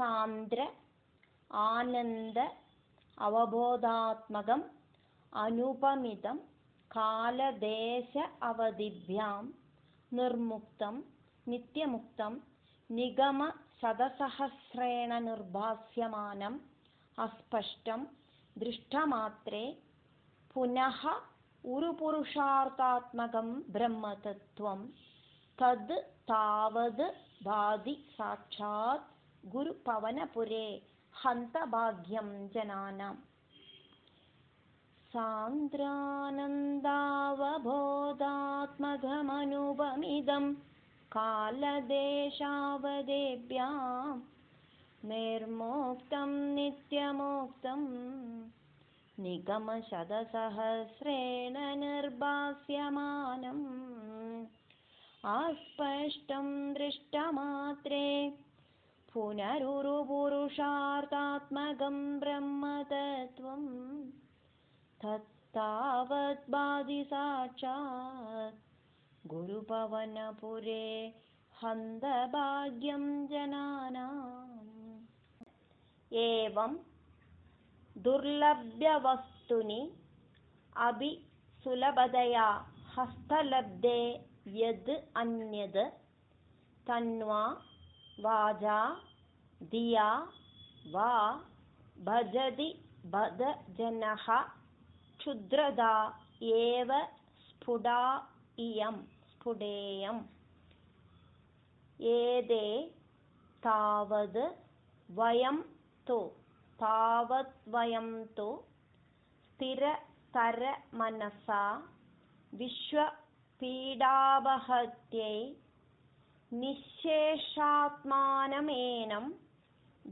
सान्द्र आनंद अवबोधात्मकम् अनुपमितं कालदेश अवधिभ्यां निर्मुक्तं नित्यमुक्तं निगम शतसहस्रेण निर्भास्यमानम् अस्पष्टं दृष्टमात्रे पुनः उरुपुरुषार्थात्मकं ब्रह्मतत्त्वं तद् तावद् भाति साक्षात् गुरुपवनपुरे हन्तभाग्यं जनानाम्। सान्द्रानन्दावबोधात्मकमनुपमिदं कालदेशावदेभ्यां निर्मुक्तं नित्यमुक्तं निगमशतसहस्रेण निर्भास्यमानम् अस्पष्टं दृष्टमात्रे पुनरुरुपुरुषार्थात्मकं ब्रह्मतत्त्वं तत्तावत् भाति साक्षात् गुरुपवनपुरे हन्तभाग्यं जनानाम्। एवं दुर्लभ्यवस्तूनि अपि सुलभतया हस्तलब्धे यद् अन्यद् तन्वा वाचा धिया वा भजति बद जनः क्षुद्रता एव स्फुटेयम् एते तावद् वयं तु स्थिरतरमनसा विश्वपीडावहत्यै निःशेषात्मानमेनं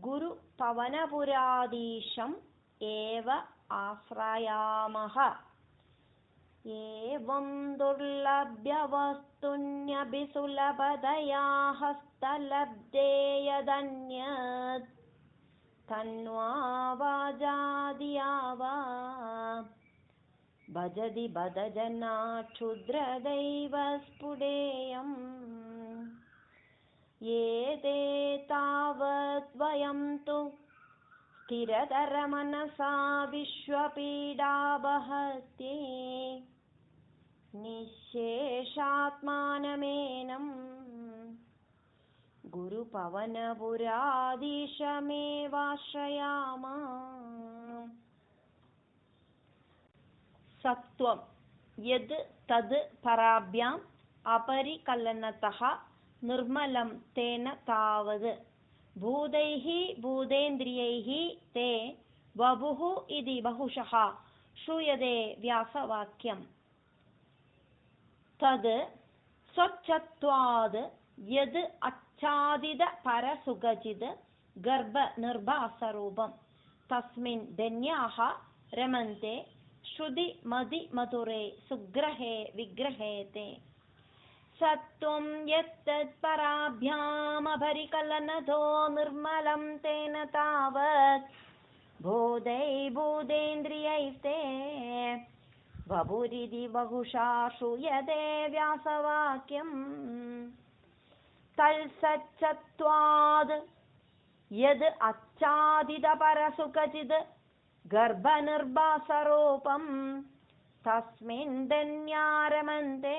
गुरुपवनपुराधीशम् एव आश्रयामः। एवं दुर्लभ्यवस्तून्यपि सुलभतया हस्तलब्धे यदन्यत् तन्वा वाचा धिया वा भजति बद जना क्षुद्रदैव स्फुटेयम् एते तावत् वयं तु स्थिरतरमनसा विश्वपीडावहत्यै निःशेषात्मानमेनं गुरुपवनपुराधीशमेवाश्रयामः। सत्वं यद् तद् पराभ्याम् अपरिकलनतः निर्मलं तेन तावद् भूतैः भूतेन्द्रियैः ते वपुः इति बहुशः श्रूयते व्यासवाक्यम्। तद् स्वच्छत्वाद् यद् आच्छादितपरसुखचित् गर्भनिर्भासरूपं तस्मिन् धन्याः रमन्ते श्रुतिमतिमधुरे सुग्रहे विग्रहे ते। सत्वं यत्तत्पराभ्यामपरिकलनतो निर्मलं तेन तावत् भूतैः भूतेन्द्रियैस्ते वपुरिति बहुशा श्रूयते व्यासवाक्यम्। तत्सत्त्वाद् यद् आच्छादितपरसुखचित् गर्भनिर्भासरूपं तस्मिन् धन्यारमन्ते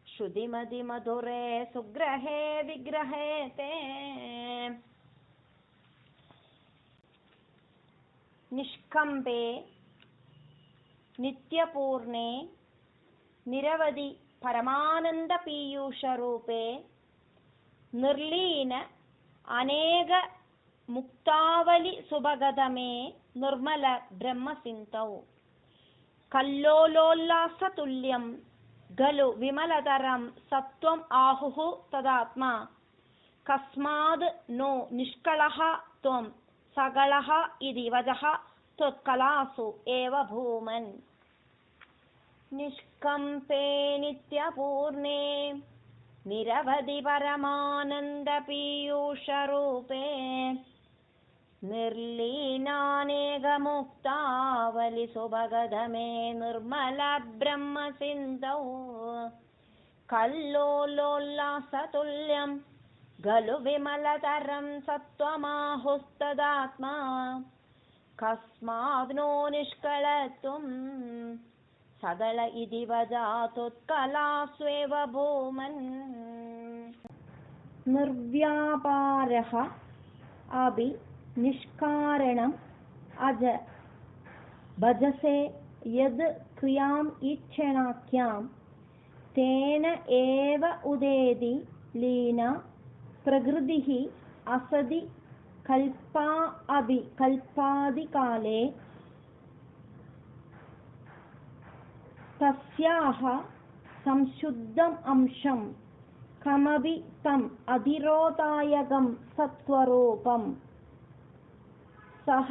श्रुतिमतिमधुरे सुग्रहे विग्रहे ते। निष्कम्पे नित्यपूर्णे निरवधि परमानन्दपीयूषरूपे निर्लीन अनेक मुक्तावलि सुभगतमे निर्मल ब्रह्मसिन्धौ कल्लोलोल्लासतुल्यं गलु विमलतरं सत्वम् आहुः तदात्मा कस्माद् नो निष्कलः त्वं सकलः इति वचः त्वत्कलासु एव भूमन्। निष्कम्पे नित्यपूर्णे निरवधि परमानन्दपीयूषरूपे निर्लीनानेकमुक्तावलिसुभगतमे निर्मलब्रह्मसिन्धौ कल्लोलोल्लासतुल्यं खलु विमलतरं सत्त्वमाहुस्तदात्मा कस्माद् नो निष्कळत्वं सकल इति वजातुत्कलास्वेव भूमन् निर्व्यापारः अपि निष्कारणम् अज भजसे यद् क्रियाम् इच्छणाख्यां तेन एव उदेति लीना प्रकृतिः असदि कल्पा अपि कल्पादिकाले तस्याः संशुद्धम् अंशं कमपि तम् अधिरोधायकं सत्त्वरूपं सह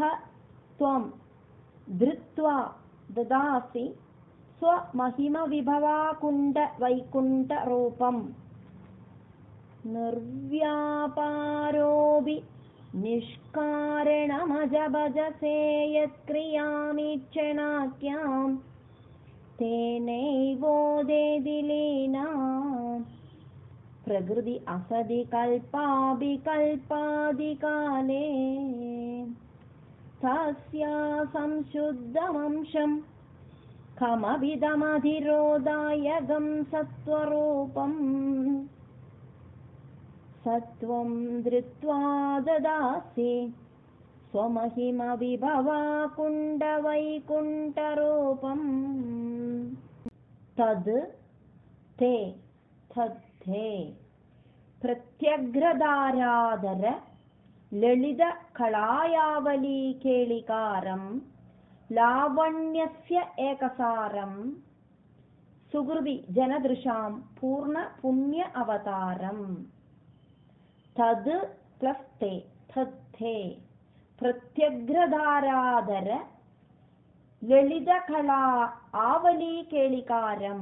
त्वं धृत्वा ददासि स्वमहिमविभवाकुण्डवैकुण्ठरूपम् निर्व्यापारोऽपि निष्कारणमजभजसे यत्क्रियामीक्षणाख्यां तेनैवोदेति लीना प्रकृति असदि कल्पाभिकल्पादिकाले तस्या संशुद्धमंशं कमभिदमधिरोधायकं सत्त्वरूपम् सत्त्वं धृत्वा ददासि स्वमहिमविभवाकुण्डवैकुण्ठरूपम् तद् ते प्रत्यग्रधाराधर ललितकलायावलीकेलिकारं लावण्यस्य एकसारं सुहृदि जनदृशां पूर्णपुण्य अवतारम् तद् प्लस्ते तद्धे प्रत्यग्रधाराधर ललितकला आवलीकेलिकारं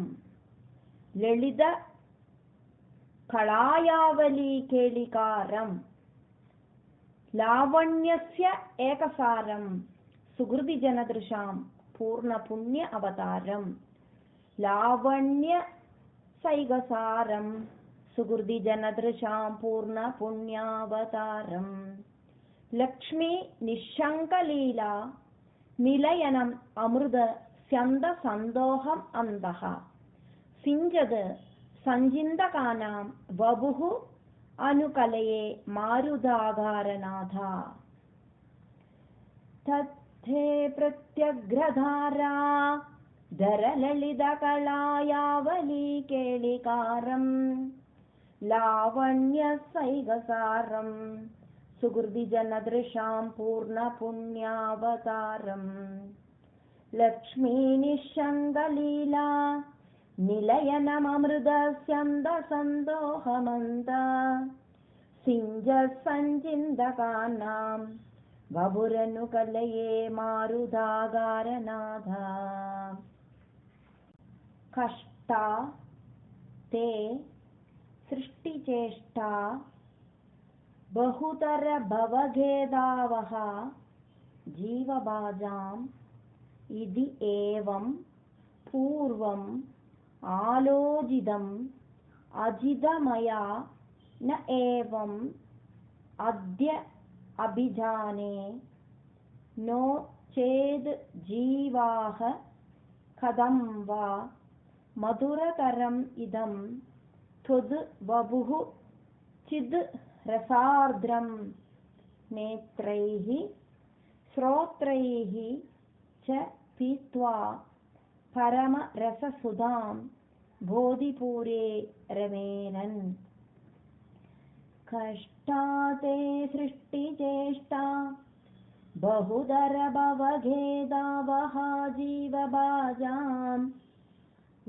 ललितकलायावलीकेलिकारं लावण्यस्य एकसारं सुहृदिजनदृशां पूर्णपुण्य अवतारं लावण्यसैगसारं सुहृदिजनदृशां पूर्णपुण्यावतारं लक्ष्मी निःशङ्कलीला निलयनम् अमृत स्यन्दसन्दोहम् अन्तः सिञ्चद् सञ्चिन्तकानां वपुः अनुकलये मारुदागारनाथा तद्धे प्रत्यग्रधारा धरललितकलायावलीकेलिकारं लावण्यसैगसारं सुहृदिजनदृशां पूर्णपुण्यावतारं लक्ष्मीनिःशङ्कलीला निलयनममृतस्यन्दसन्दोहमन्त सिञ्जसञ्चिन्तकानां वपुरनुकलये मारुदागारनाथा कष्टा ते सृष्टिचेष्टा बहुतरभवभेदावः जीवभाजाम् इति एवं पूर्वम् आलोचितम् अजितमया न एवम् अद्य अभिजाने नो चेद् जीवाः कथं वा मधुरतरम् इदं त्वद् वपुः चिद् रसार्द्रं नेत्रैः श्रोत्रैः च पीत्वा परमरससुधां बोधिपूरे रमेरन् कष्टा ते सृष्टिचेष्टा बहुधरभवभेदावः जीवभाजाम्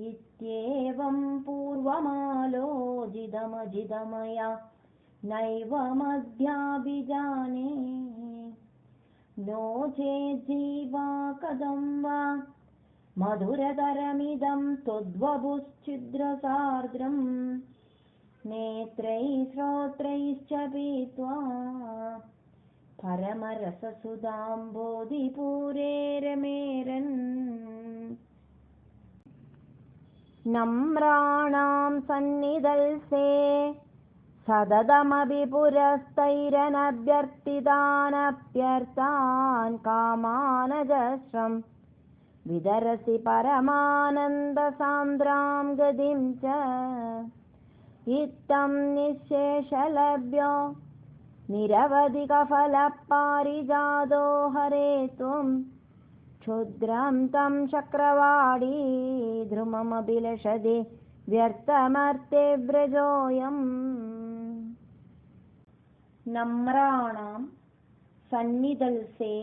इत्येवं पूर्वमालोचितमजितमया नैवमद्याभिजाने नो चेज्जीवा कथं वा मधुरतरमिदं त्वद्वपुश्चिद्रसार्द्रम् नेत्रैः श्रोत्रैश्च पीत्वा परमरससुधां बोधिपूरे रमेरन् नम्राणां सन्निधल्से सततमपि पुरस्तैरनभ्यर्थितानभ्यर्थान् कामानजस्रं विदरसि परमानन्दसान्द्रां गतिं च इत्थं निःशेषलभ्यो निरवधिकफलपारिजातो हरे त्वं क्षुद्रं तं चक्रवाणी ध्रुममभिलषति व्यर्थमर्थे व्रजोऽयम्। नम्राणां सन्निधल्से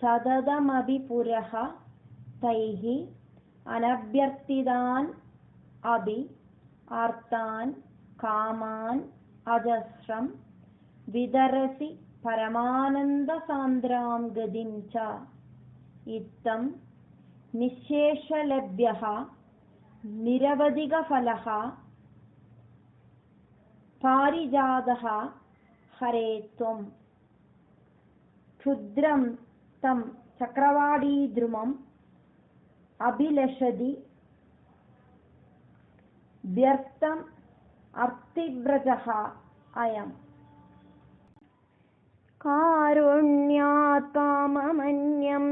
सततमपि पुरः तैः अनभ्यर्थितान् अपि अर्थान् कामान् अजस्रं विदरसि परमानन्दसान्द्रां गतिं च इत्थं निःशेषलभ्यः निरवधिकफलः पारिजातः हरे त्वं क्षुद्रं तं चक्रवाणीद्रुमम् अभिलषति व्यर्थम् अर्थिव्रजः अयम्। कारुण्यात् काममन्यं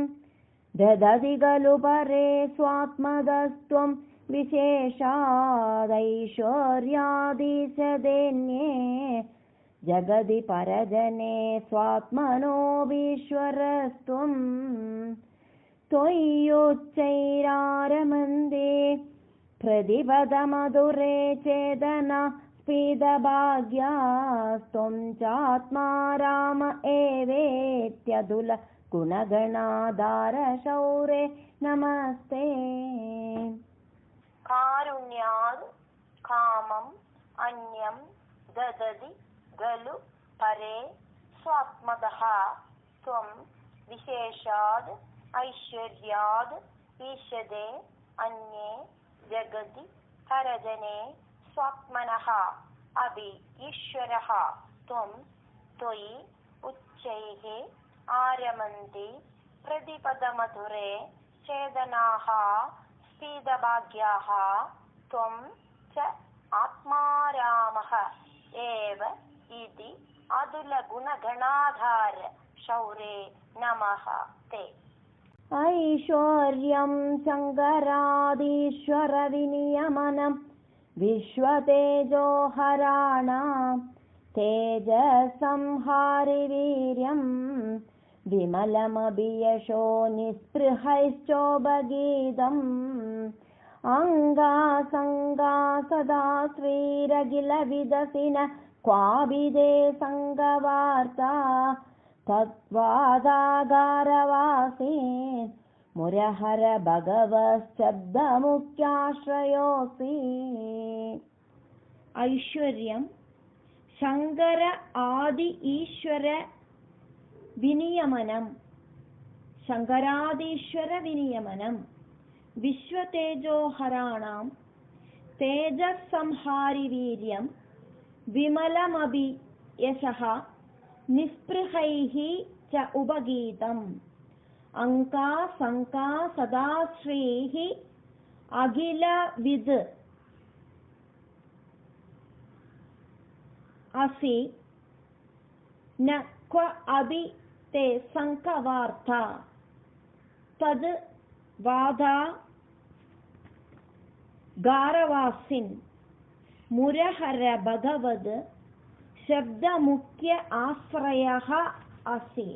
ददति खलु परे स्वात्मदस्त्वं विशेषादैश्वर्यादिशदेन्ये जगति परजने स्वात्मनोऽपीश्वरस्त्वं त्वय्युच्चैरारमन्दे प्रतिपदमधुरे चेतना स्फीतभाग्यास्त्वं चात्मा राम एवेत्यतुल गुणगणाधार शौरे नमस्ते। कारुण्यात् कामम् अन्यं ददति खलु परे स्वात्मतः त्वं विशेषाद् ऐश्वर्याद् ईशदे अन्ये जगति परजने स्वात्मनः अपि ईश्वरः त्वं त्वयि उच्चैः आरमन्ति प्रतिपदमधुरे चेतनाः स्फीतभाग्याः त्वं च आत्मा रामः एव इति अतुलगुणगणाधार शौरे नमः ते। ऐश्वर्यं शङ्करादीश्वरविनियमनं विश्वतेजोहराणां तेजसंहारिवीर्यं विमलमभियशो निःस्पृहैश्चोभगीतम् अङ्गासङ्गा सदा श्रीरखिलविदसिन क्वाभिदे सङ्गवार्ता तत्त्वादागारवासीन् मुरहर भगवश्शब्दमुख्याश्रयोऽसि। ऐश्वर्यं शङ्कर आदि ईश्वर विनियमनं शङ्करादीश्वर विनियमनं विश्वतेजोहराणां तेजसंहारिवीर्यं विमलमभियशः निःस्पृहैः च उपगीतम् अंका संका सदाश्रीः अखिलविद् असि न क्व अभि ते संकवार्ता तद् वादा गारवासिन् मुरहर भगवद् शब्दमुख्य आश्रयः असि।